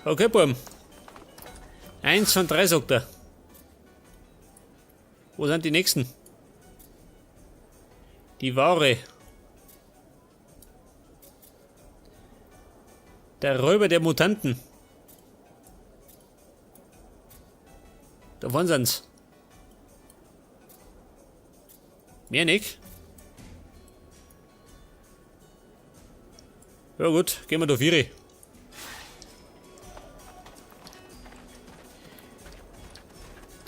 Okay, Buben. 1 von 3, sagt er. Wo sind die nächsten? Die Vory. Der Räuber der Mutanten. Da vorne sind's. Mehr nicht. Ja gut, gehen wir da Vory.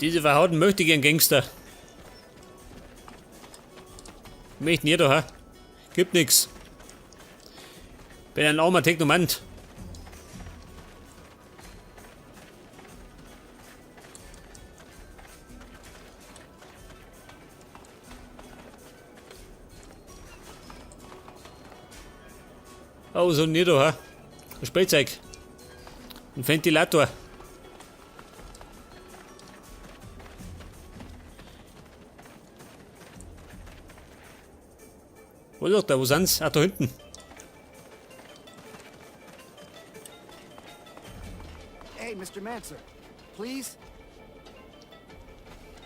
Diese verhauten möchte ich einen Gangster. Möchte nicht da, ha? Gibt nix. Bin ein armer Technomant. Oh, so nicht da, ha? Ein Spielzeug. Ein Ventilator. Wo ist der? Wo sind's? Ah, da hinten. Hey, Mr. Mancer, please?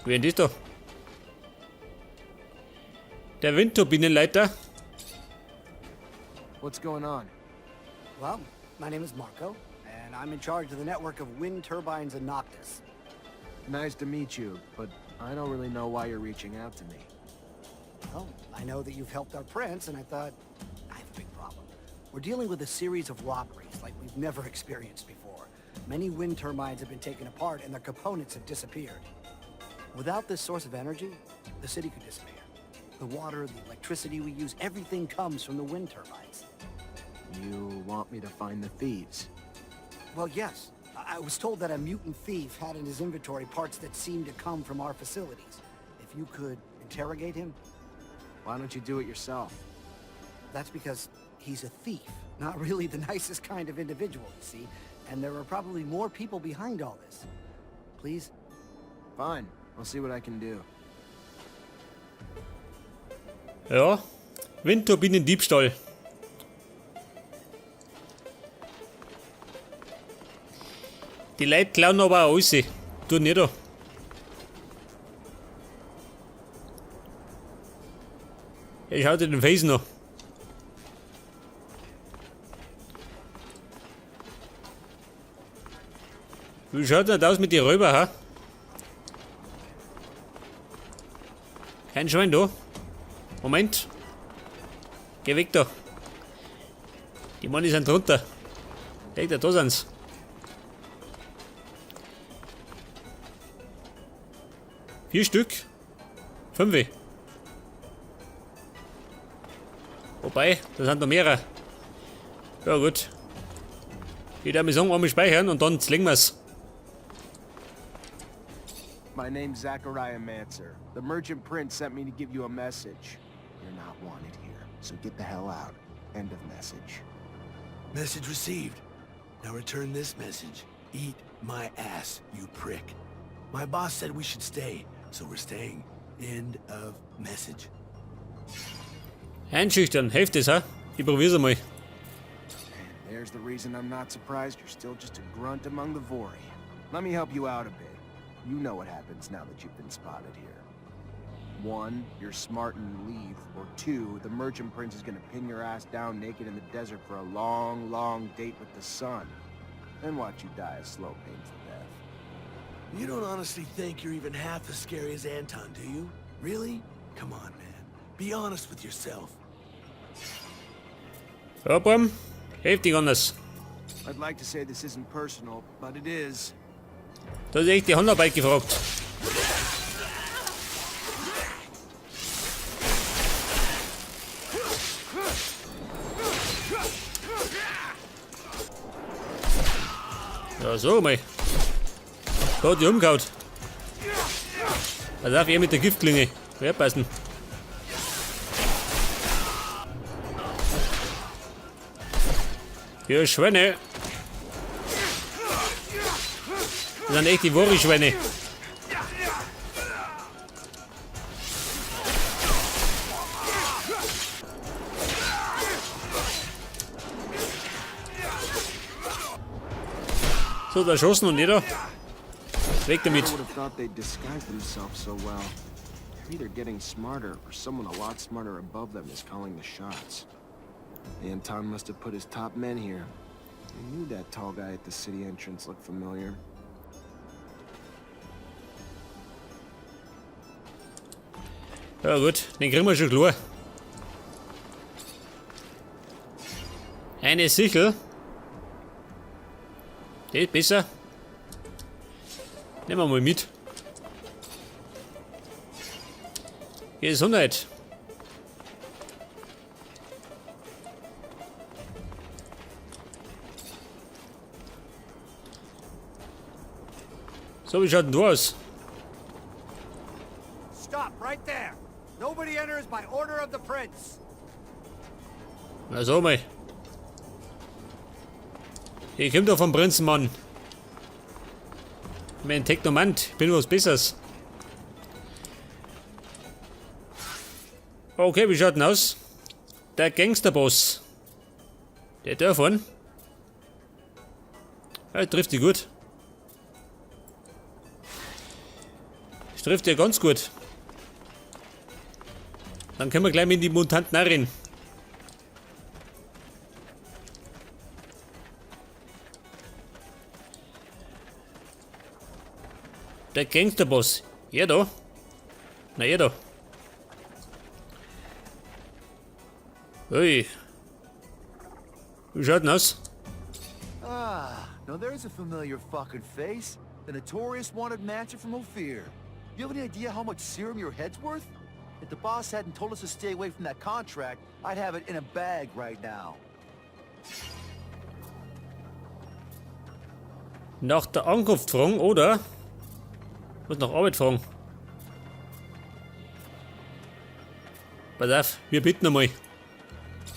Wer ist das da? Der Windturbinenleiter. What's going on? Well, my name is Marco, and I'm in charge of the network of wind turbines in Nach. Nice to meet you, but I don't really know why you're reaching out to me. Well, I know that you've helped our prince, and I thought, I have a big problem. We're dealing with a series of robberies like we've never experienced before. Many wind turbines have been taken apart, and their components have disappeared. Without this source of energy, the city could disappear. The water, the electricity we use, everything comes from the wind turbines. You want me to find the thieves? Well, yes. I was told that a mutant thief had in his inventory parts that seemed to come from our facilities. If you could interrogate him. Why don't you do it yourself? That's because he's a thief, not really the nicest kind of individual, you see. And there are probably more people behind all this. Please? Fine. I'll see what I can do. Ja. Windturbinendiebstahl. Die Leute klauen aber auch alles. Du nicht da. Ich schau dir den Face noch. Wie schaut denn das aus mit den Räuber, ha? Kein Schwein da. Moment. Geh weg da. Die Mann sind drunter. Denk da sind's. Vier Stück. 5. Wobei, da sind noch mehrere. Ja gut. Ich darf mich sagen, einmal speichern und dann slingen wir's. My name's Zachariah Mancer. The merchant prince sent me to give you a message. You're not wanted here, so get the hell out. End of message. Message received. Now return this message. Eat my ass, you prick. My boss said we should stay, so we're staying. End of message. Einschüchtern, hilft es, ha? Ich probier's einmal. And there's the reason I'm not surprised you're still just a grunt among the Vory. Let me help you out a bit. You know what happens now that you've been spotted here. 1, you're smart and you leave. Or 2, the merchant prince is gonna pin your ass down naked in the desert for a long, long date with the sun. Then watch you die a slow, painful death. You don't honestly think you're even half as scary as Anton, do you? Really? Come on, man. Be honest with yourself. Ja, Bram. Heftig anders. I'd like to say this isn't personal, but it is. Da ist echt die Handarbeit gefragt. Ja, so mal. Da hat die umgehauen. Pass auf, er mit der Giftklinge. Aufpassen. Ja, Schweine. Das sind echt die Vory-Schweine. So, da erschossen und jeder. Weg damit. I would have thought they'd disguise themselves so well. They're either getting smarter or someone a lot smarter above them is calling the shots. Anton must have put his top men here. I knew that tall guy at the city entrance looked familiar. Ja gut, den kriegen wir schon klar. Eine Sichel. Die ist besser. Nehmen wir mal mit. Gesundheit. So, wie schaut denn du aus? Stop right there. Nobody enters by order of the prince. Na so mal. Ich komm doch vom Prinzenmann. Ich bin Technomant, ich bin was Besseres. Okay, wie schaut denn aus? Der Gangsterboss. Der davon. Ja, trifft die gut. Das trifft ja ganz gut. Dann können wir gleich mit die Mutanten rein. Der Gangsterboss. Ja da. Na ja da. Ui. Wie schaut denn aus? Ah, now there's a familiar fucking face. The notorious wanted matcher from Ophir. You have any idea how much serum your head's worth? If the boss hadn't told us to stay away from that contract, I'd have it in a bag right now. Nach der Ankunft fragen, oder? Muss nach Arbeit fragen. Pass auf, wir bitten einmal.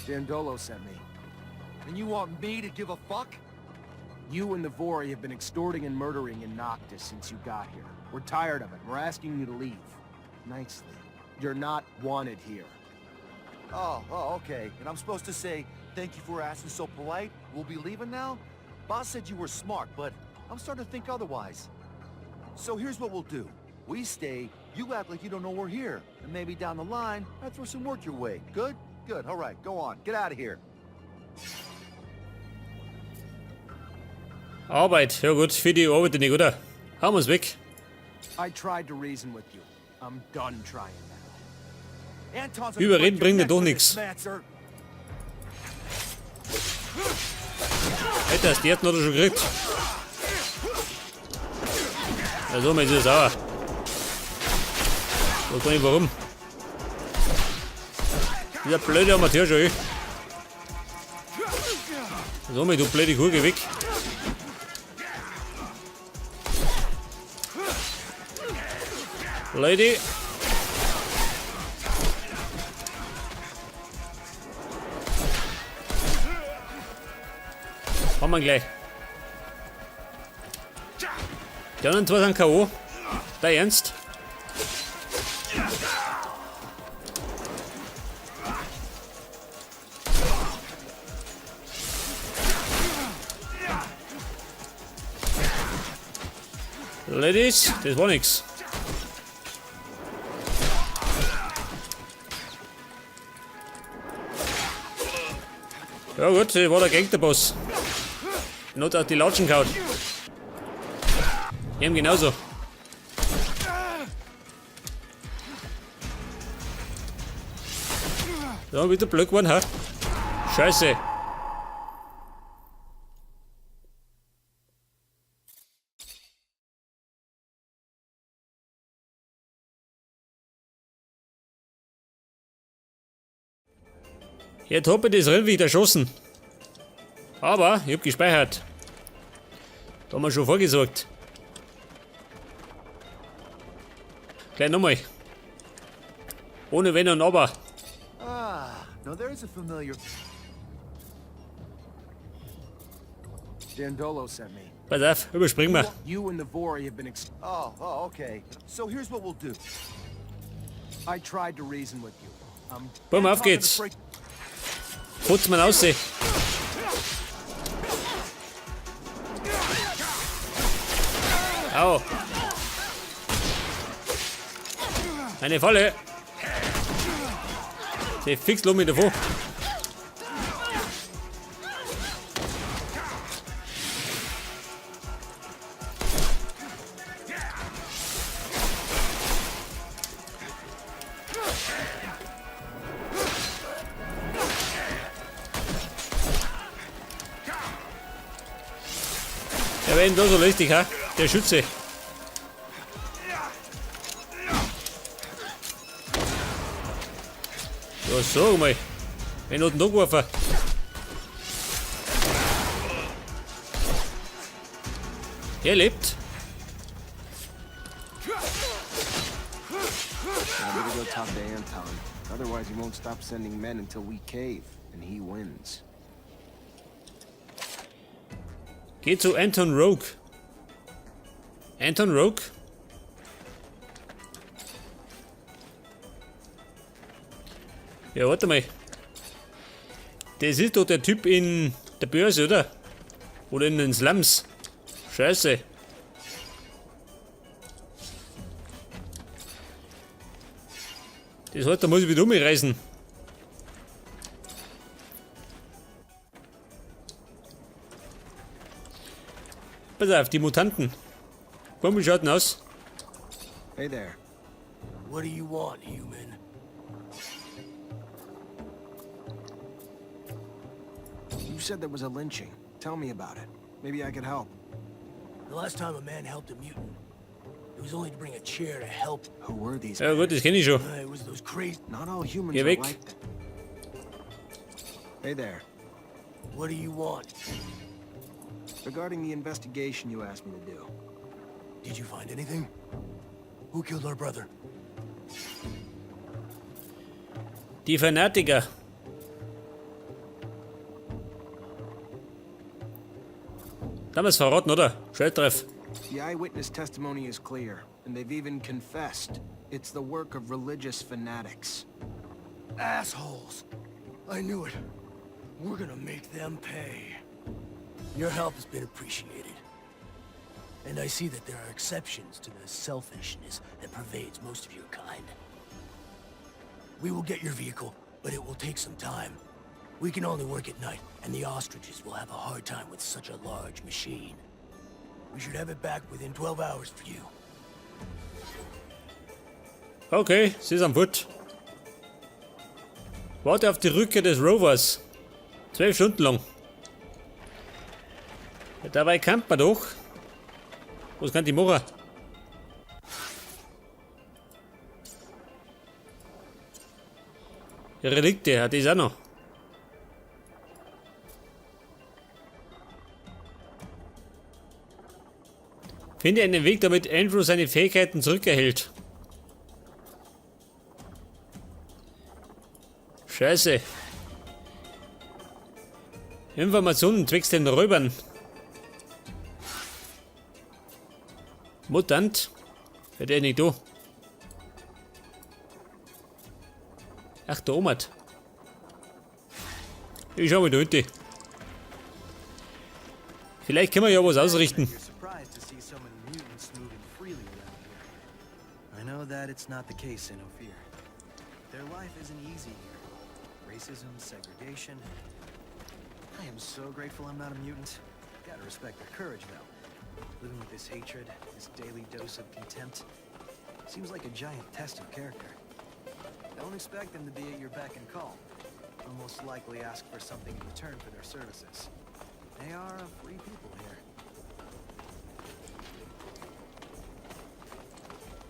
Dandolo sent me. And you want me to give a fuck? You and the Vory have been extorting and murdering in Nach since you got here. We're tired of it. We're asking you to leave. Nicely. You're not wanted here. Oh, okay. And I'm supposed to say, thank you for asking so polite. We'll be leaving now? Boss said you were smart, but I'm starting to think otherwise. So here's what we'll do. We stay, you act like you don't know we're here. And maybe down the line, I throw some work your way. Good? Good. All right, go on. Get out of here. Arbeit, ja gut, für die Arbeit nicht, oder? Hauen wir's weg. I tried to reason with you. I'm done trying now. Anton's Überreden bringt dir doch nichts. Mancer. Alter, das die hat noch schon gekriegt. Also, mal ist er sauer. Ich weiß gar nicht warum. Dieser blöde Amateur schon. So, mal, du blöde Kuh, geh weg. Lady. Haben wir gleich. Die anderen zwei sind K.O. Der Ernst? Ladies, das war nix. Ja gut, das war der Gangsterboss. Not hat die Latschen gehauen. Eben genauso. So, wieder blöd geworden, ha? Scheiße. Jetzt hab ich das Rind wieder erschossen. Aber ich hab gespeichert. Da haben wir schon vorgesorgt. Gleich nochmal. Ohne Wenn und Aber. Ah, now there's a familiar... Dandolo sent me. Pass auf, überspringen wir. You and the Vory have been Oh, okay. So here's what we'll do. I tried to reason with you. Bumm, auf geht's. Putz mal aussehen. Au. Eine Falle. Sie fix los mit davon. Ja, wenn da so lästig, ha? Der Schütze. Ja, sag mal. Wen hat denn da geworfen? Er lebt. I better go talk to Anton. Otherwise he won't stop sending men until we cave, and he wins. Geh zu Anton Rogue. Anton Rogue? Ja, warte mal. Das ist doch der Typ in der Börse, oder? Oder in den Slums. Scheiße. Das heißt, da muss ich wieder umreisen. Pass auf, die Mutanten. Komm, wie schaut denn aus? Hey there. What do you want, human? You said there was a lynching. Tell me about it. Maybe I could help. The last time a man helped a mutant, it was only to bring a chair to help. Who were these Ja gut, das kenne ich schon. It was those crazy... Not all humans Geh are weg. like that. Hey there. What do you want? Regarding the investigation you asked me to do. Did you find anything? Who killed our brother? Die Fanatiker. Damals verraten, oder? Schelltreff. The eyewitness testimony is clear, and they've even confessed. It's the work of religious fanatics. Assholes. I knew it. We're gonna make them pay. Your help has been appreciated. And I see that there are exceptions to the selfishness that pervades most of your kind. We will get your vehicle, but it will take some time. We can only work at night, and the ostriches will have a hard time with such a large machine. We should have it back within 12 hours for you. Okay, sie ist am Foot. Warte auf die Rückkehr des Rovers. 12 Stunden lang. Ja, dabei campt man doch. Was kann die machen? Die Relikte hat das auch noch. Finde einen Weg, damit Andrew seine Fähigkeiten zurückerhält. Scheiße. Informationen zwecks den Räubern. Mutant? Hört er nicht da? Ach, der Omat. Ich schau mal da hinten. Vielleicht können wir ja was ausrichten. I know that it's not the case in Ophir. Their life isn't easy here. Racism, segregation. I am so grateful I'm not a mutant. Gotta respect their courage, though. Living with this hatred, this daily dose of contempt, seems like a giant test of character. Don't expect them to be at your beck and call. They'll most likely ask for something in return for their services. They are a free people here.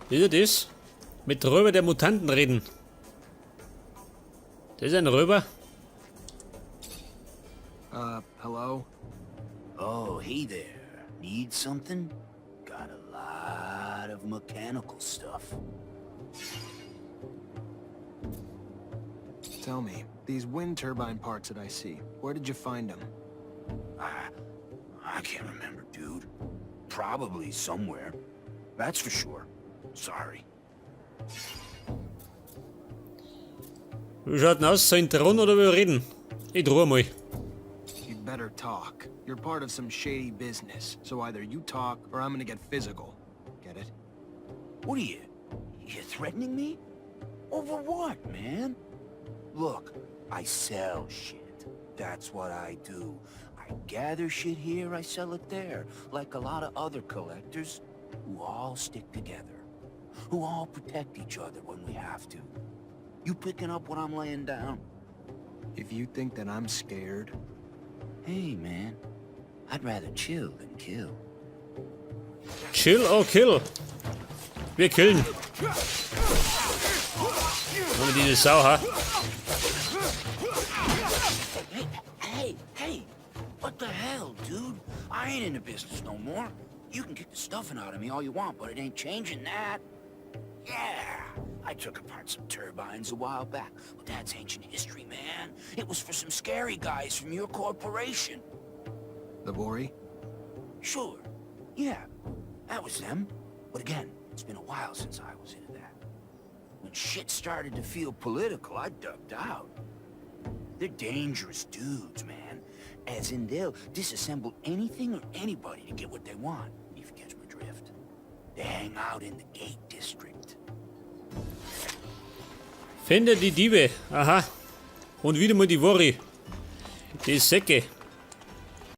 Ist er das? Mit Räuber der Mutanten reden. Das ist ein Räuber? Hello? Oh, hey there. Need something? Got a lot of mechanical stuff. Tell me, these wind turbine parts that I see, where did you find them? I can't remember, dude. Probably somewhere. That's for sure. Sorry. Wie schaut denn aus? Soll ich drohen oder will ich reden? Ich drohe mal. You'd better talk. You're part of some shady business, so either you talk or I'm gonna get physical. What are you? You threatening me? Over what, man? Look, I sell shit. That's what I do. I gather shit here, I sell it there. Like a lot of other collectors who all stick together. Who all protect each other when we have to. You picking up what I'm laying down? If you think that I'm scared, Hey, man. I'd rather chill than kill. Chill or kill? Wir killen. Ohne diese Sau, ha? Hey! What the hell, dude? I ain't in the business no more. You can kick the stuffing out of me all you want, but it ain't changing that. Yeah, I took apart some turbines a while back, but that's ancient history, man. It was for some scary guys from your corporation. the Vory? Sure, yeah, that was them. But again, it's been a while since I was into that. When shit started to feel political, I ducked out. They're dangerous dudes, man. As in, they'll disassemble anything or anybody to get what they want, if you catch my drift. They hang out in the Gate District. Finde die Diebe. Aha. Und wieder mal die Vory. Die Säcke.